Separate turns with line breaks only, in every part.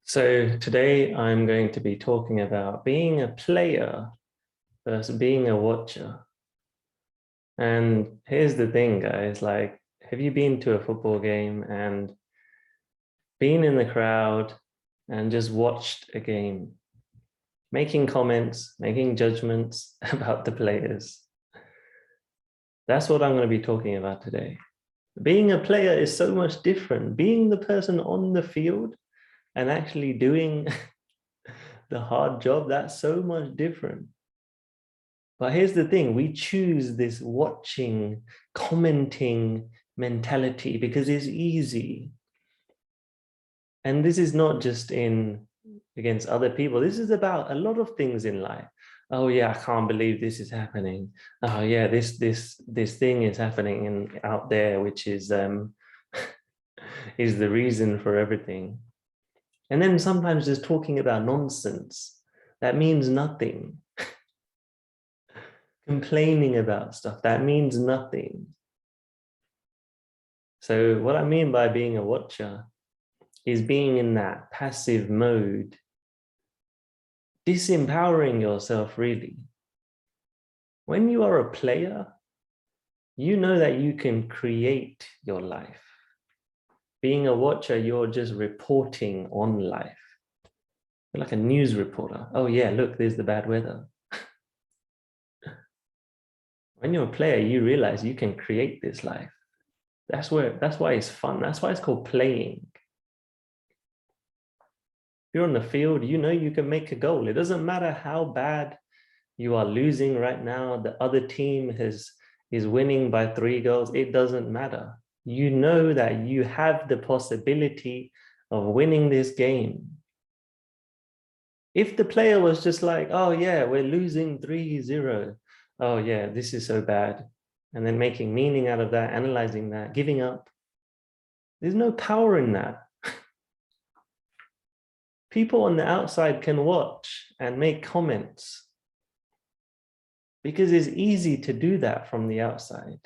So today I'm going to be talking about being a player versus being a watcher. And here's the thing, guys, like, have you been to a football game and been in the crowd and just watched a game, making comments, making judgments about the players? That's what I'm going to be talking about today. Being a player is so much different. Being the person on the field and actually doing the hard job, that's so much different. But here's the thing, we choose this watching, commenting mentality because it's easy. And this is not just against other people. This is about a lot of things in life. Oh yeah, I can't believe this is happening. Oh yeah, this thing is happening out there, which is is the reason for everything. And then sometimes just talking about nonsense that means nothing. Complaining about stuff that means nothing. So what I mean by being a watcher is being in that passive mode, disempowering yourself really. When you are a player, you know that you can create your life. Being a watcher, you're just reporting on life. You're like a news reporter. Oh yeah, look, there's the bad weather. When you're a player, you realize you can create this life. That's why it's fun. That's why it's called playing. You're on the field, you know you can make a goal. It doesn't matter how bad you are losing right now, the other team is winning by 3 goals. It doesn't matter. You know that you have the possibility of winning this game. If the player was just like, oh yeah, we're losing 3-0. Oh yeah, this is so bad. And then making meaning out of that, analyzing that, giving up. There's no power in that. People on the outside can watch and make comments because it's easy to do that from the outside.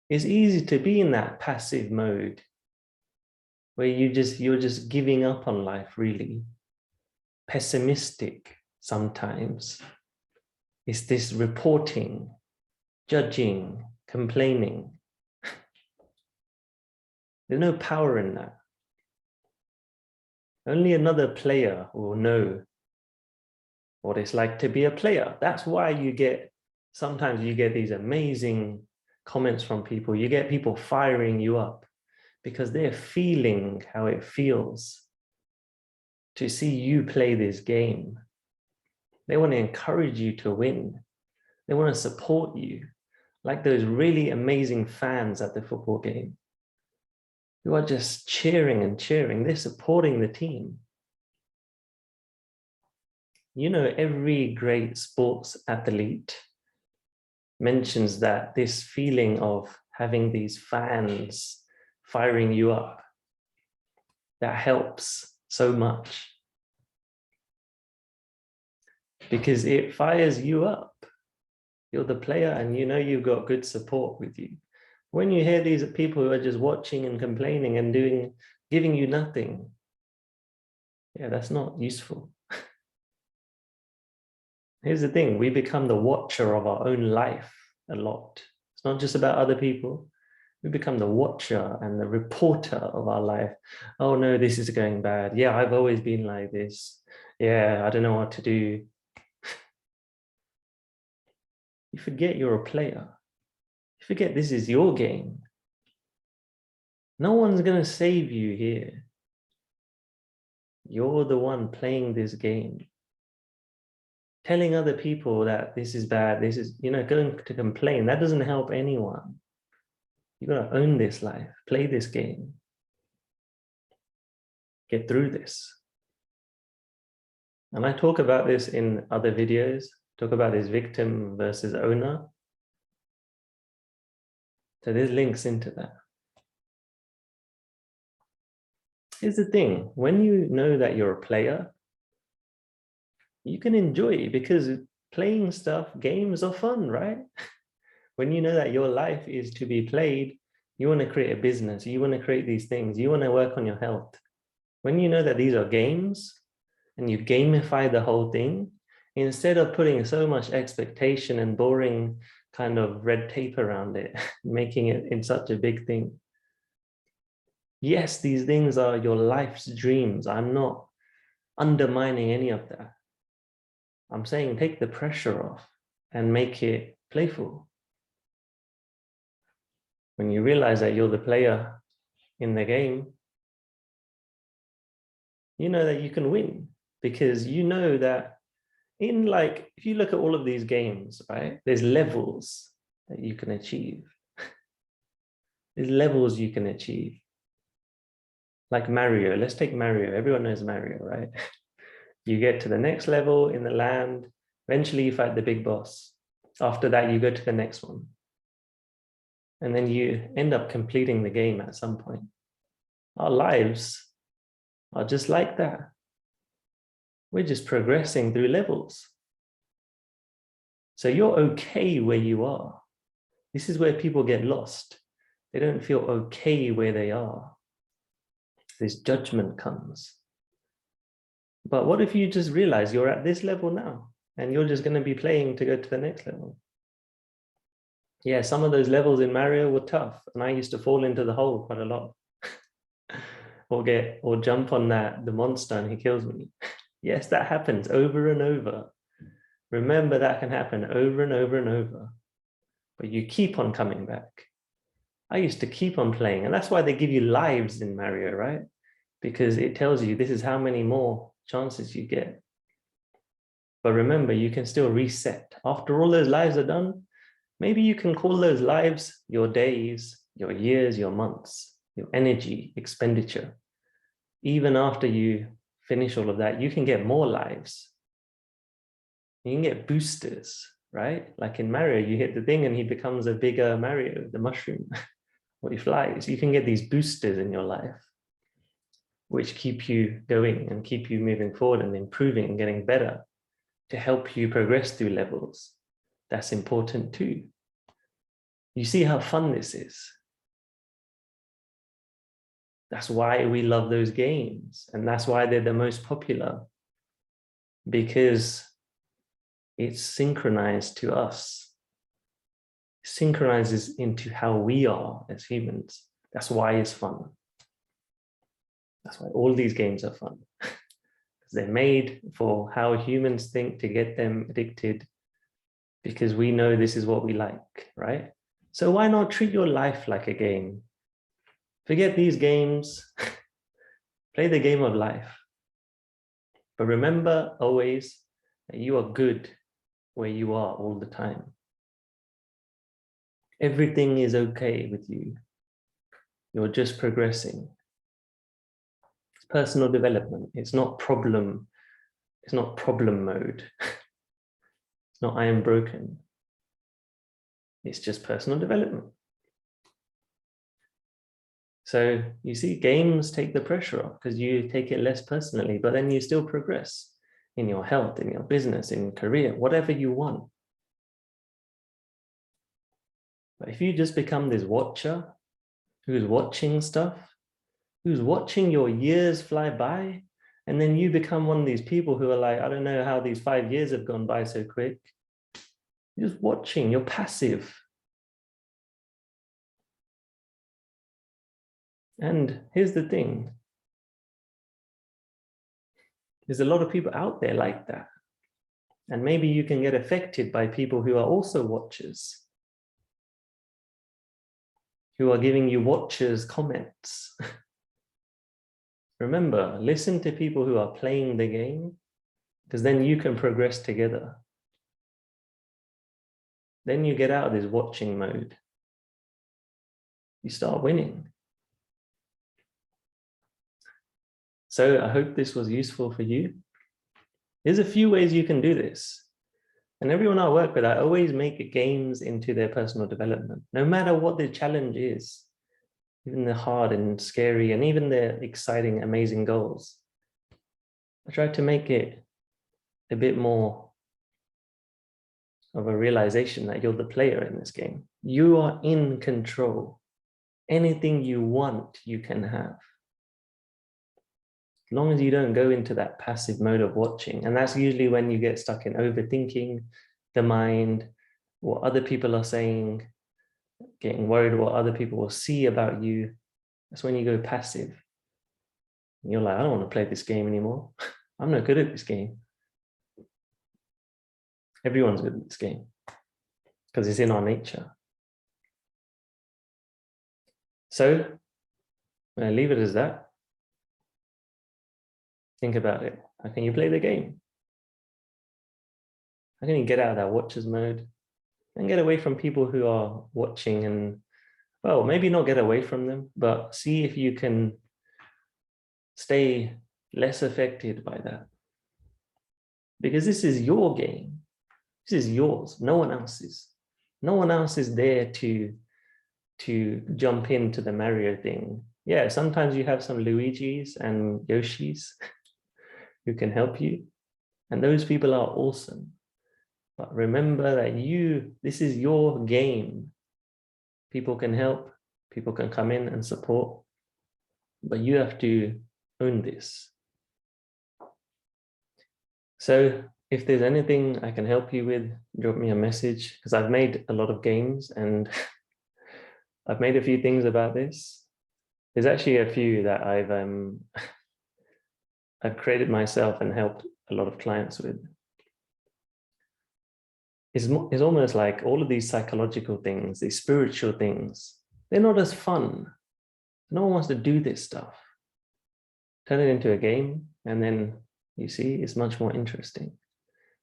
It's easy to be in that passive mode where you're just giving up on life, really. Pessimistic sometimes. It's this reporting, judging, complaining. There's no power in that. Only another player will know what it's like to be a player. That's why sometimes you get these amazing comments from people. You get people firing you up because they're feeling how it feels to see you play this game. They want to encourage you to win. They want to support you, like those really amazing fans at the football game who are just cheering and cheering. They're supporting the team. You know, every great sports athlete mentions that this feeling of having these fans firing you up, that helps so much because it fires you up. You're the player and you know you've got good support with you. When you hear these people who are just watching and complaining and giving you nothing, yeah, that's not useful. Here's the thing, we become the watcher of our own life a lot. It's not just about other people. We become the watcher and the reporter of our life. Oh no, this is going bad. Yeah, I've always been like this. Yeah, I don't know what to do. You forget you're a player. You forget this is your game. No one's going to save you here. You're the one playing this game. Telling other people that this is bad, this is, going to complain, that doesn't help anyone. You got to own this life, play this game, get through this. And I talk about this in other videos, talk about this victim versus owner. So there's links into that. Here's the thing, when you know that you're a player, you can enjoy it because playing stuff, games are fun, right? When you know that your life is to be played, you want to create a business, you want to create these things, you want to work on your health. When you know that these are games and you gamify the whole thing, instead of putting so much expectation and boring kind of red tape around it, making it in such a big thing. Yes, these things are your life's dreams. I'm not undermining any of that. I'm saying take the pressure off and make it playful. When you realize that you're the player in the game, you know that you can win, because you know that in, like, if you look at all of these games, right, there's levels that you can achieve. There's levels you can achieve. Like Mario, let's take Mario. Everyone knows Mario, right? You get to the next level in the land, eventually you fight the big boss. After that, you go to the next one. And then you end up completing the game at some point. Our lives are just like that. We're just progressing through levels. So you're okay where you are. This is where people get lost. They don't feel okay where they are. This judgment comes. But what if you just realize you're at this level now and you're just going to be playing to go to the next level? Yeah, some of those levels in Mario were tough, and I used to fall into the hole quite a lot. or jump on the monster and he kills me. Yes, that happens over and over. Remember, that can happen over and over and over. But you keep on coming back. I used to keep on playing, and that's why they give you lives in Mario, right? Because it tells you this is how many more chances you get. But remember, you can still reset. After all those lives are done, maybe you can call those lives your days, your years, your months, your energy expenditure. Even after you finish all of that, you can get more lives. You can get boosters, right? Like in Mario, you hit the thing and he becomes a bigger Mario, the mushroom, or he flies. You can get these boosters in your life, which keep you going and keep you moving forward and improving and getting better to help you progress through levels. That's important too. You see how fun this is. That's why we love those games, and that's why they're the most popular, because it's synchronized to us. It synchronizes into how we are as humans. That's why it's fun. That's why all these games are fun. Because they're made for how humans think, to get them addicted, because we know this is what we like, right? So why not treat your life like a game? Forget these games. Play the game of life. But remember always that you are good where you are all the time. Everything is okay with you. You're just progressing. It's personal development. It's not problem. It's not problem mode. It's not I am broken. It's just personal development. So you see, games take the pressure off because you take it less personally, but then you still progress in your health, in your business, in career, whatever you want. But if you just become this watcher who's watching stuff, who's watching your years fly by, and then you become one of these people who are like, I don't know how these 5 years have gone by so quick. You're just watching, you're passive. And here's the thing. There's a lot of people out there like that. And maybe you can get affected by people who are also watchers, who are giving you watchers comments. Remember, listen to people who are playing the game, because then you can progress together. Then you get out of this watching mode. You start winning. So I hope this was useful for you. There's a few ways you can do this. And everyone I work with, I always make games into their personal development, no matter what the challenge is, even the hard and scary, and even the exciting, amazing goals. I try to make it a bit more of a realization that you're the player in this game. You are in control. Anything you want, you can have. As long as you don't go into that passive mode of watching. And that's usually when you get stuck in overthinking the mind, what other people are saying, getting worried what other people will see about you. That's when you go passive. And you're like, I don't want to play this game anymore. I'm not good at this game. Everyone's good at this game because it's in our nature. So I leave it as that. Think about it. How can you play the game? How can you get out of that watcher's mode and get away from people who are watching and, well, maybe not get away from them, but see if you can stay less affected by that. Because this is your game. This is yours. No one else's. No one else is there to jump into the Mario thing. Yeah, sometimes you have some Luigis and Yoshis who can help you. And those people are awesome. But remember that this is your game. People can help, people can come in and support, but you have to own this. So if there's anything I can help you with, drop me a message, because I've made a lot of games and I've made a few things about this. There's actually a few that I've created myself and helped a lot of clients with. It's almost like all of these psychological things, these spiritual things, they're not as fun. No one wants to do this stuff. Turn it into a game, and then you see it's much more interesting.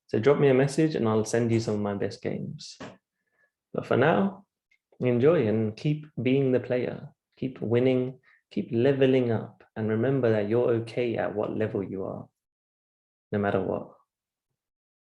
So drop me a message and I'll send you some of my best games. But for now, enjoy and keep being the player. Keep winning, keep leveling up, and remember that you're okay at what level you are, no matter what.